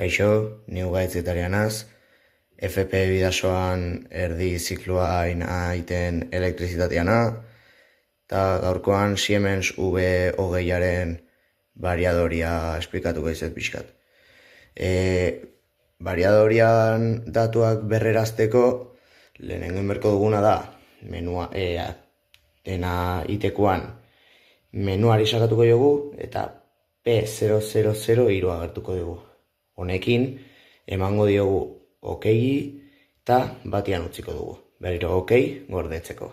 Kaixo, ni Ugaitzetarianaz, FP bidasoan erdi zikloa aiten elektrizitateana, eta gaurkoan Siemens V20aren variadoria esplikatuko izet pixkat. Variadorian datuak berrerazteko, lehenengo inberko duguna da, menua, dena itekuan menuari sakatuko dugu, eta P000 irua agertuko dugu. Honekin, emango diogu okei eta batian utziko dugu. Berriro okei gordetzeko.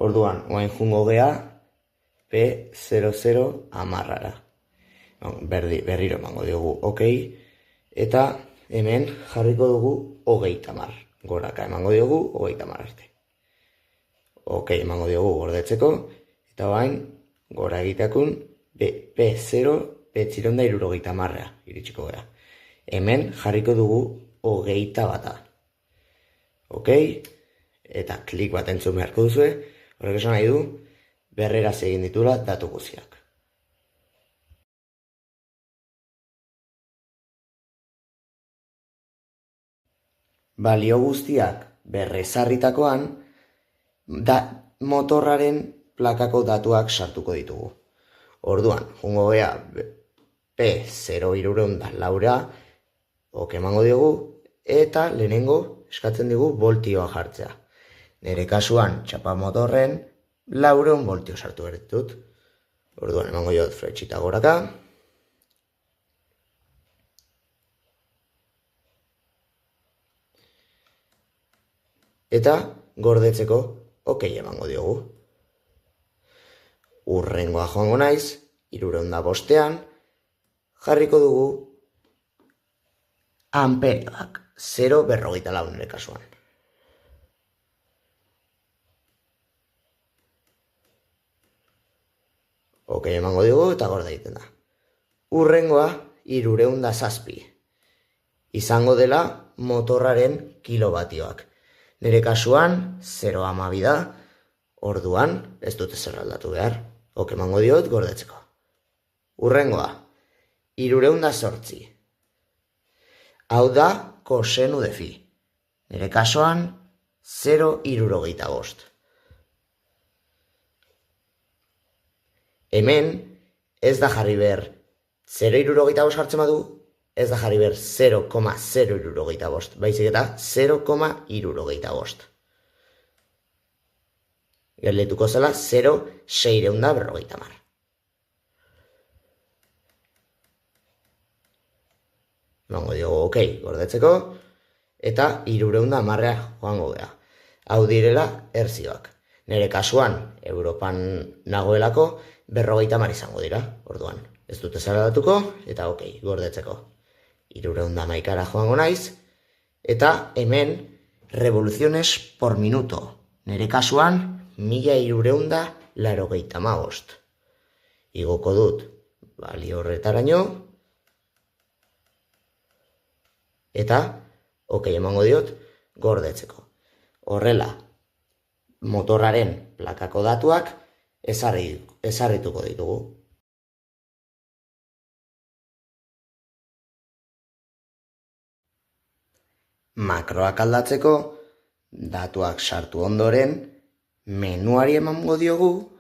Orduan, oain jungo gea P00 amarrara. Berriro emango diogu okei eta hemen jarriko dugu 30. Goraka emango diogu 30 arte. Okei emango diogu gordetzeko eta oain gora egiteakun P0 P0 iritsiko gara. Hemen jarriko dugu 21. Okei? Eta klik bat entzun beharko duzue, horrek esan nahi du, berreraz egin ditula datu guztiak. Balio guztiak berrezarritakoan, motorraren plakako datuak sartuko ditugu. Orduan, jungo gea P0 ok emango diogu, eta lehenengo eskatzen digu voltioa jartzea. Nere kasuan, txapa motorren 400 voltio sartu bertut. Orduan, emango jot fletxita goraka. Eta gordetzeko okei emango diogu. Urrengoa joango naiz, 305ean, jarriko dugu amperioak, 0,44 nire kasuan. Okei emango dugu eta gorde egiten da. Urrengoa 307. Izango dela motorraren kilobatioak. Nire kasuan 0,12 da, orduan ez dute zer aldatu behar. Ok emango diot gordetzeko. Urrengoa 308. Hau da kosenu de fi. Nire kasuan 0,75. Hemen ez da jarri behar 0,75 jartzen badu, ez da jarri behar 0,075, baizik eta 0,75. Gerletuko zela 0,650. Emango diogu okei gordetzeko, eta 310 joango gea. Hau direla erzioak. Nire kasuan, Europan nagoelako, 50 izango dira, orduan. Ez dute zaradatuko, eta okei gordetzeko. 311 joango naiz, eta hemen revoluciones por minuto. Nire kasuan, 1385. Igoko dut, balio horretaraino, eta, okei emango diot, gordetzeko. Horrela, motorraren plakako datuak ezarrituko ditugu. Makroak aldatzeko, datuak sartu ondoren, menuari emango diogu,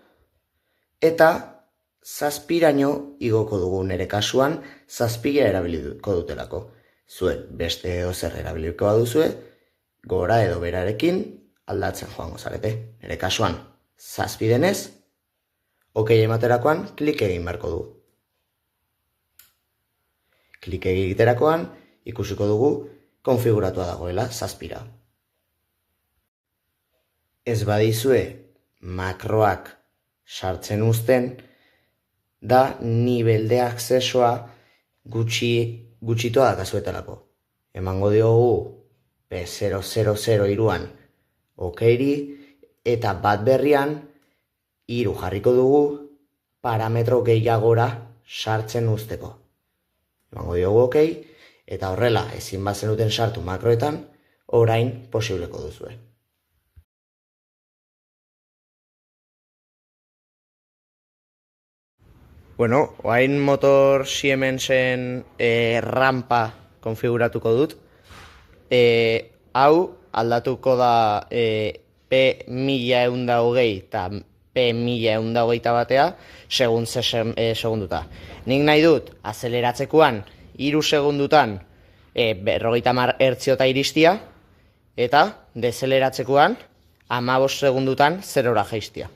eta zazpiraino igoko dugu nire kasuan, zazpira erabiliko dutelako. Zuek beste ozer erabiliko baduzue, gora edo berarekin aldatzen joango zarete. Nire kasuan, zazpi denez, okei ematerakoan klik egin beharko du. Klik egiterakoan ikusiko dugu konfiguratua dagoela zazpira. Ez badizue makroak sartzen uzten, da nivel de akzesoa gutxitoa dakazuetelako. Emango diogu P000 iruan okeiri, eta bat berrian 3 jarriko dugu parametro gehiagora sartzen uzteko. Emango diogu okei, eta horrela ezin bazenuten sartu makroetan, orain posibleko duzue. Bueno, oain motor Siemensen rampa konfiguratuko dut. Hau aldatuko da P1120 eta P1120 batea, segun ze segunduta. Nik nahi dut, azeleratzekoan, 3 segundutan 50 hertziota iristia, eta deseleratzekoan, 15 segundutan 0ra jaistia.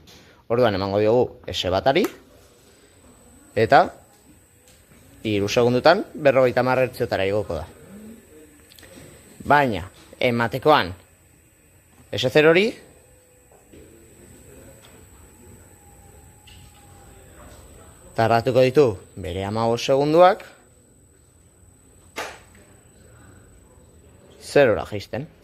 Orduan emango diogu S batari, eta 3 segundutan 50 hertziotara igoko da. Baina, ematekoan, S0 hori, tardatuko ditu bere 15 segunduak 0ra jaisten.